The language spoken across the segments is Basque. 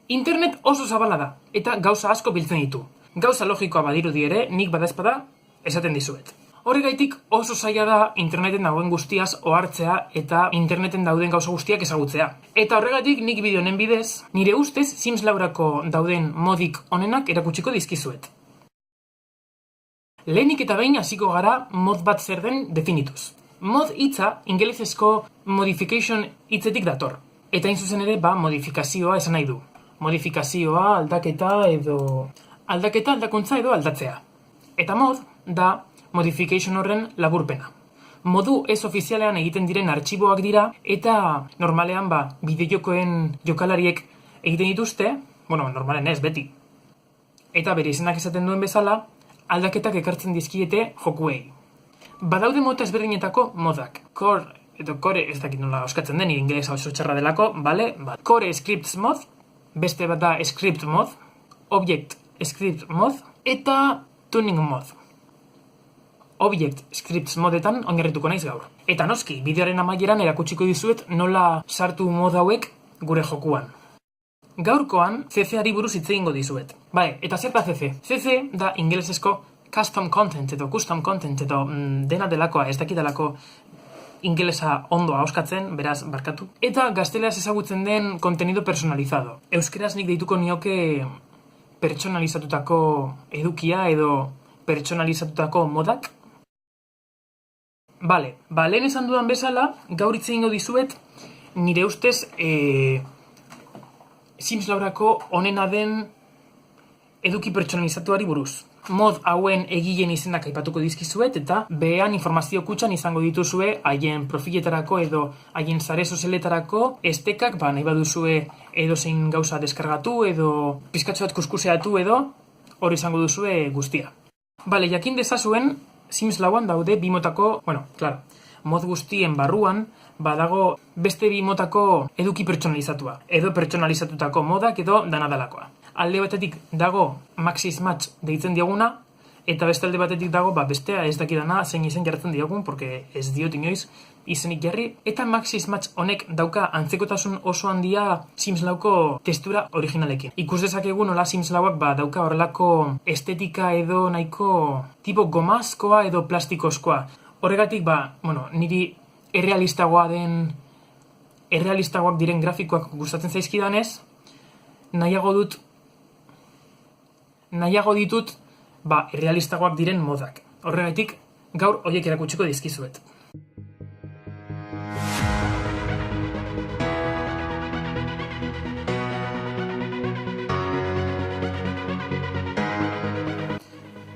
Internet oso zabala da, eta gauza asko biltzen ditu. Gauza logikoa badirudi ere, nik badaezpada esaten dizuet. Horregaitik oso zaila da interneten dagoen guztiaz ohartzea eta interneten dauden gauza guztiak ezagutzea. Eta horregatik nik bideo honen bidez, nire ustez Sims Laurako dauden modik onenak erakutsiko dizkizuet. Lehenik eta behin hasiko gara mod bat zer den definituz. Mod hitza ingelesezko modification hitzetik dator. Eta hain zuzen ere modifikazioa esan nahi du. Modifikazioa, aldakuntza edo aldatzea. Eta mod da modification horren laburpena. Modu ez ofizialean egiten diren artxiboak dira eta normalean bideojokoen jokalariek egiten dituzte, normalen ez, beti. Eta bere izenak esaten duen bezala, aldaketak ekartzen dizkiete jokuei. Badaude mota ezberdinetako modak. Core ez dakit nola oskatzen den, ingelesa oso txarra delako, bale? Core scripts mod, beste bat da script mod, object script mod, eta tuning mod. Object scripts modetan oinarrituko naiz gaur. Eta noski, bideoaren amaieran erakutsiko dizuet nola sartu mod hauek gure jokuan. Gaurkoan, CC-ari buruz hitz egingo dizuet. Eta zer da CC? CC da ingelesezko custom content edo custom content edo dena delakoa, ez dakidalako ingelesa ondo ahoskatzen, beraz barkatu. Eta gazteleraz ezagutzen den kontenido personalizado. Euskeraz nik deituko nioke pertsonalizatutako edukia edo pertsonalizatutako modak. Lehen esan dudan bezala, gaur hitz egingo dizuet nire ustez Sims Laurako onena den eduki pertsonalizatuari buruz. Mod hauen egileen izenak aipatuko dizkizuet eta behean informazio kutxan izango dituzue haien profiletarako edo haien sare sozialetarako estekak, nahi baduzue edo zein gauza deskargatu edo pizkatxo bat kuskuseatu edo hori izango duzue guztia. Jakin dezazuen Sims Lauan daude bi motako, mod guztien barruan badago beste bi motako eduki pertsonalizatua edo pertsonalizatutako modak edo danadalakoa. Alde batetik dago Maxis Match deitzen diaguna, eta beste alde batetik dago bestea ez dakidana zein izen jartzen diagun, porque ez diot inoiz izenik jarri, eta Maxis Match honek dauka antzekotasun oso handia Sims Lauko testura originalekin. Ikus dezakegu nola Sims Lauak dauka horrelako estetika edo nahiko tipo gomazkoa edo plastikozkoa. Horregatik niri errealistagoak diren grafikoak gustatzen zaizkidanez, nahiago ditut errealistagoak diren modak. Horregatik gaur horiek erakutsiko dizkizuet.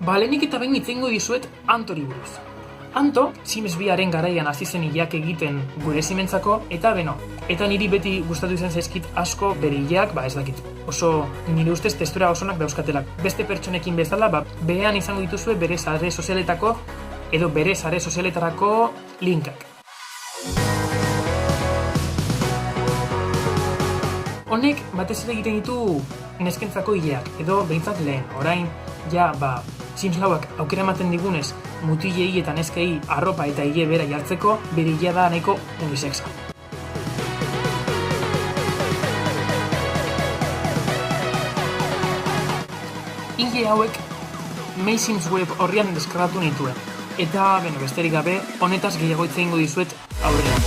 Lehenik eta behin hitz egingo dizuet Antori buruz. Anto, Sims 2aren garaian hasi zen ileak egiten gure Simentzako, eta niri beti gustatu izan zaizkit asko bere ileak, ez dakit. Oso nire ustez testura osonak dauzkatelak. Beste pertsonekin bezala, behean izango dituzue bere sare sozialetako edo bere sare sozialetarako linkak. Honek batez ere egiten ditu neskentzako ileak, edo behintzat lehen. Orain, Sims Lauak aukera ematen digunez mutilei eta neskei arropa eta ile bera jartzeko, bere ilea da nahiko unisexa. Ile hauek Sims Web horrian deskargatu nituen. Eta, besterik gabe, honetaz gehiago hitz egingo dizuet aurrean.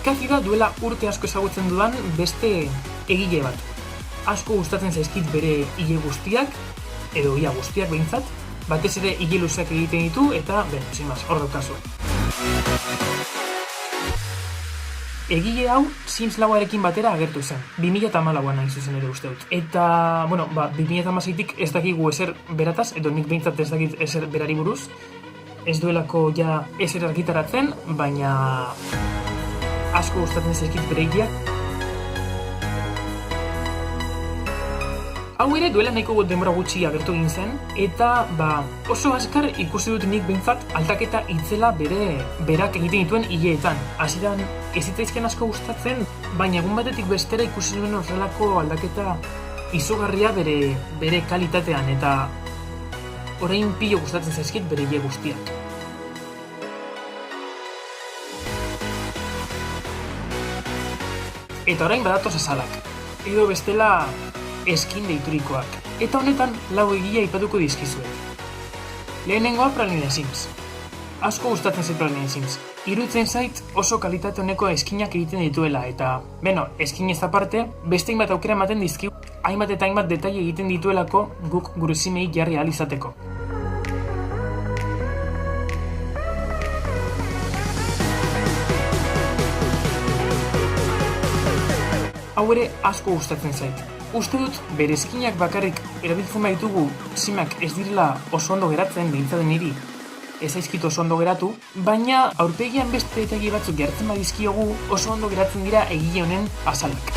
Kafi da duela urte asko ezagutzen dudan beste egile bat. Asko gustatzen zaizkit bere ile guztiak, edo ia guztiak behintzat, batez ere ile luzeak egiten ditu eta, hor daukazue. Egile hau Sims Lauarekin batera agertu zen, 2014an nahi zuzen ere uste dut. Eta, 2016tik ez dakigu ezer berataz, edo nik behintzat ez dakit ezer berari buruz, ez duelako ezer argitaratzen, baina asko gustatzen zaizkit bere ileak. Hau ere duela nahiko denbora gutxi agertu egin zen, eta oso azkar ikusi dut nik behintzat aldaketa itzela berak egiten dituen ileetan. Hasieran ez zitzaizkidan asko gustatzen, baina egun batetik bestera ikusi nuen horrelako aldaketa izugarria bere kalitatean, eta orain pilo gustatzen zaizkit bere ile guztiak. Eta orain badatoz azalak, edo bestela eskin deiturikoak. Eta honetan lau egia aipatuko dizkizuet. Lehenengoa Praline Sims. Asko gustatzen zait Praline Sims. Iruditzen zait oso kalitate honeko eskinak egiten dituela, eta, eskinez aparte, beste hainbat aukera ematen dizkigu, hainbat eta hainbat detaile egiten dituelako guk gure simei jarri ahal izateko. Hau ere asko gustatzen zait. Uste dut, bere eskinak bakarrik erabiltzen baitugu simak ez direla oso ondo geratzen, behintzaten niri, ez zaizkit oso ondo geratu, baina aurpegian beste detaile batzuk jartzen badizkiogu oso ondo geratzen dira egile honen azalak.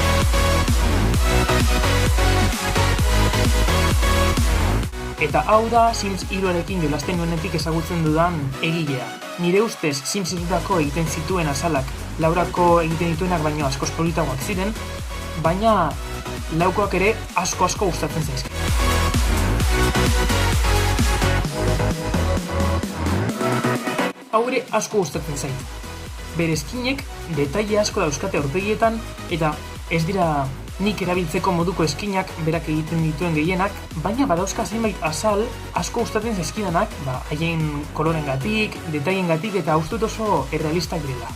Eta hau da Sims 3-arekin jolasten nuenetik ezagutzen dudan egilea. Nire ustez Sims 3-ako egiten zituen azalak Laurako egiten dituenak baino askoz politagoak ziren, baina laukoak ere asko gustatzen zaizkit. Hau ere asko gustatzen zait. Bere eskinek detaile asko dauzkate aurpegietan, eta ez dira nik erabiltzeko moduko eskinak berak egiten dituen gehienak, baina badauzka zenbait azal asko gustatzen zaizkidanak, haien kolorengatik, detailengatik, eta uste dut oso errealistak direla.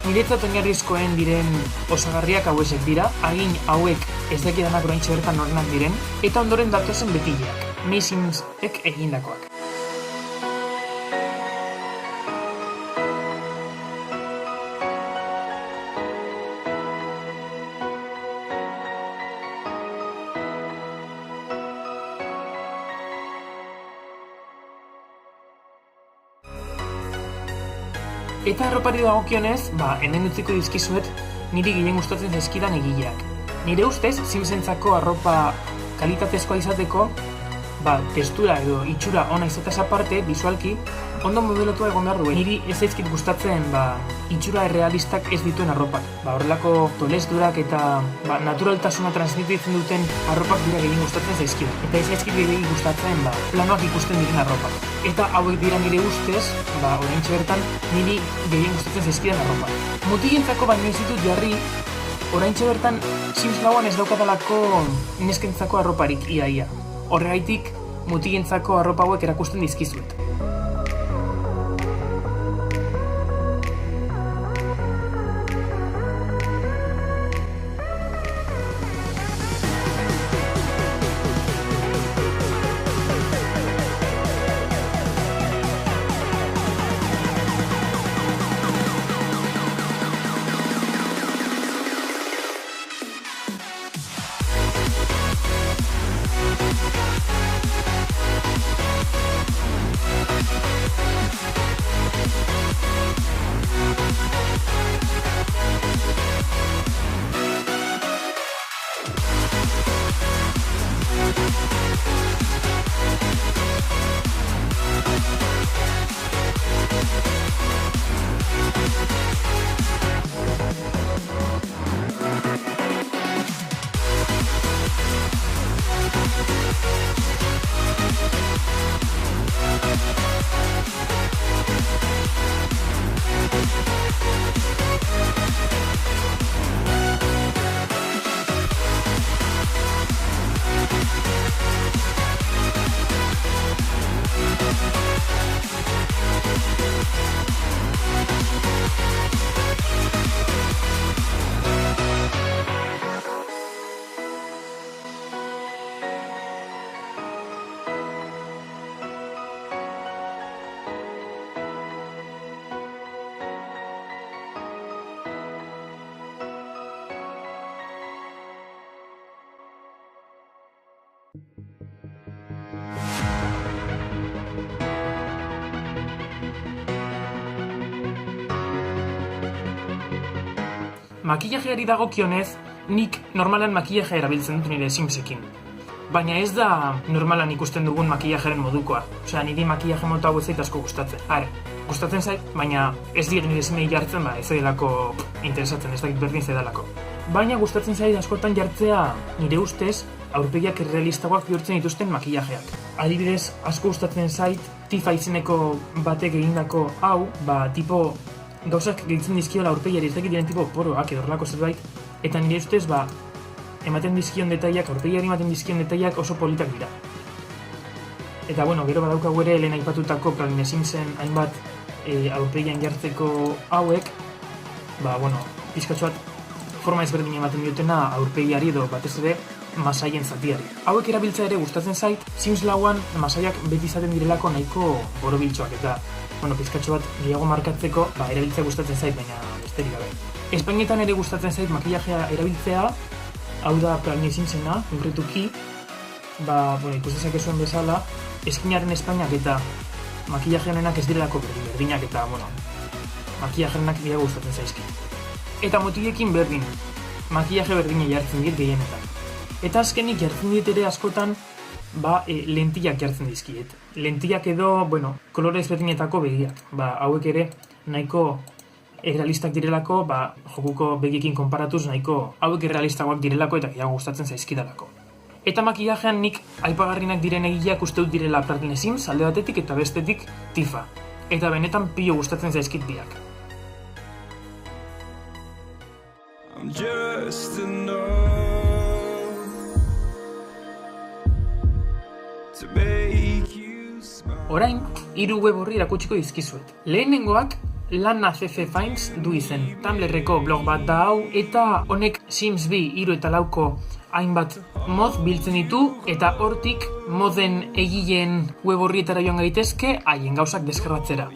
Niretzat oinarrizkoen diren osagarriak hauesek dira, hagin hauek ez dakidanak oraintxe bertan norenak diren, eta ondoren datozen betileak, Simsek egindakoak. Eta arropari dagokionez, hemen utziko dizkizuet niri gehien gustatzen zaizkidan egileak. Nire ustez, Simsentzako arropa kalitatezkoa izateko, testura edo itxura ona izatez aparte, bisualki, ondo modelatua egon behar duen. Niri ez zaizkit gustatzen itxura errealistak ez dituen arropak. Horrelako tolesdurak eta naturaltasuna transmititzen duten arropak dira gehien gustatzen zaizkidan. Eta ez zaizkit gehien gustatzen planoak ikusten diren arropak. Eta hauek dira nire ustez, oraintxe bertan, niri gehien gustatzen zaizkidan arropak. Mutilentzako baino ez ditut jarri, oraintxe bertan Sims 4an ez daukadalako neskentzako arroparik iaia. Horregaitik, mutilentzako arropa hauek erakusten dizkizuet. Makillajeari dagokionez, nik normalan makillaje erabiltzen dut nire Simsekin. Baina ez da normalan ikusten dugun makillajeren modukoa. Niri makillaje mota hau ez zait asko gustatzen. gustatzen zait, baina ez diet nire semei jartzen, ez delako interesatzen, ez dakit berdin zedalako. Baina gustatzen zait askotan jartzea nire ustez aurpegiak errealistagoak bihurtzen dituzten makillajeak. Adibidez, asko gustatzen zait Tifa izeneko batek egindako hau, tipo gauzak gehitzen dizkiola aurpegiari, ez dakit diren tipo poroak edo horrelako zerbait, eta nire ustez ematen dizkion detaiak, aurpegiari ematen dizkion detaiak oso politak dira. Eta gero badaukagu ere lehen aipatutako Praline Simsen hainbat aurpegian jartzeko hauek, pizkatxo bat forma ezberdin ematen diotena aurpegiari edo batez ere masaien zatiari. Hauek erabiltzea ere gustatzen zait, Sims lauan masaiak beti izaten direlako nahiko borobiltxoak eta pizkatxo bat gehiago markatzeko erabiltzea gustatzen zait, baina besterik gabe. Espainetan ere gustatzen zait makillajea erabiltzea, hau da Praline Simsena, konkretuki, ikustezak zuen bezala, eskinaren espainak eta makillaje honenak ez direlako berdinak eta, makillaje honenak gehiago gustatzen zaizki. Eta motilekin berdin, makillaje berdina jartzen diet gehienetan. Eta azkenik jartzen diet ere askotan, lentillak jartzen dizkiet. Lentillak edo, kolore ezberdinetako begiak. Hauek ere nahiko errealistak direlako, jokuko begiekin konparatuz nahiko hauek errealistagoak direlako eta gehiago gustatzen zaizkidalako. Eta makillajean nik aipagarrinak diren egileak uste dut direla Praline Sims alde batetik eta bestetik Tifa. Eta benetan pilo gustatzen zaizkit biak. Orain, 3 web orri erakutsiko dizkizuet. Lehenengoak Lana CC Finds du izen. Tumblrreko blog bat da hau eta honek Sims 2, 3 eta 4 hainbat mod biltzen ditu eta hortik moden egileen web orrietara joan gaitezke haien gauzak deskargatzera.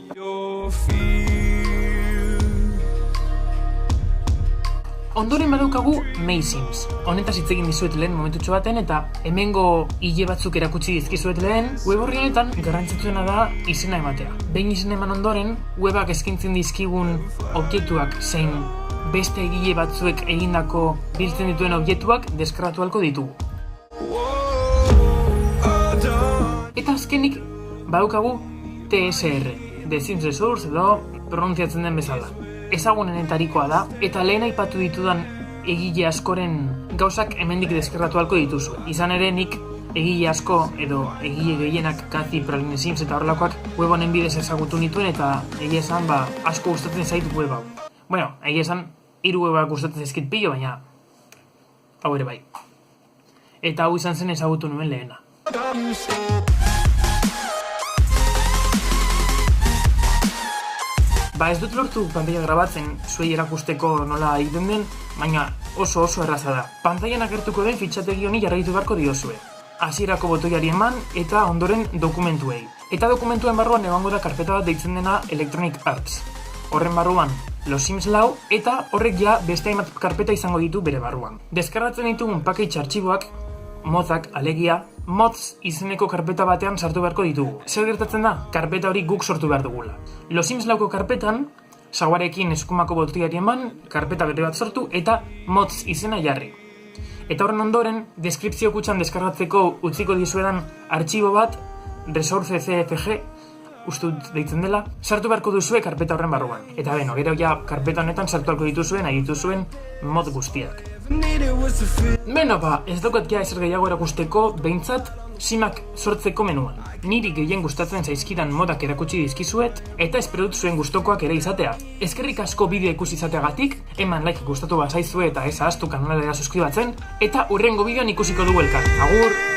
Ondoren badaukagu Maysims. Honetaz hitz egin dizuet lehen momentutxo baten eta hemengo hile batzuk erakutsi dizkizuet lehen, web orri honetan garrantzitsuena da izena ematea. Behin izena eman ondoren, webak eskaintzen dizkigun objektuak zein beste egile batzuek egindako biltzen dituen objektuak deskargatu ahalko ditugu. Eta azkenik badaukagu TSR, The Sims Resource edo pronuntziatzen den bezala. Ezagunenetarikoa da eta lehen aipatu ditudan egile askoren gauzak hemendik deskargatu ahalko dituzu. Izan ere nik egile asko edo egile gehienak Kathy, Praline Sims eta horrelakoak web honen bidez ezagutu nituen eta egia esan asko gustatzen zait web hau. Egia esan 3 webak gustatzen zaizkit pilo, baina hau ere bai. Eta hau izan zen ezagutu nuen lehena. Ez dut lortu pantalla grabatzen zuei erakusteko nola egiten den, baina oso erraza da. Pantailan agertuko den fitxategi honi jarraitu beharko diozue. Hasierako botoiari eman eta ondoren dokumentuei. Eta dokumentuen barruan egongo da karpeta bat deitzen dena Electronic Arts. Horren barruan Los Sims 4 eta horrek beste hainbat karpeta izango ditu bere barruan. Deskargatzen ditugun package artxiboak, modzak, alegia, mods izeneko karpeta batean sartu beharko ditugu. Zer gertatzen da? Karpeta hori guk sortu behar dugula. Los Sims 4ko karpetan, saguarekin eskumako botoiari eman, karpeta berri bat sortu eta mods izena jarri. Eta horren ondoren, deskripzio kutxan deskargatzeko utziko dizuedan artxibo bat, resource CFG, uste dut deitzen dela, sartu beharko duzue karpeta horren barruan. Eta gero karpeta honetan sartu beharko dituzuen, nahi dituzuen mod guztiak. Ez daukat ezer gehiago erakusteko, behintzat simak sortzeko menuan. Niri gehien gustatzen zaizkidan modak erakutsi dizkizuet, eta espero dut zuen gustokoak ere izatea. Eskerrik asko bideo ikusi izateagatik, eman like gustatu bazaizue eta ez ahaztu kanalera suskribatzen, eta hurrengo bideoan ikusiko dugu elkar. Agur!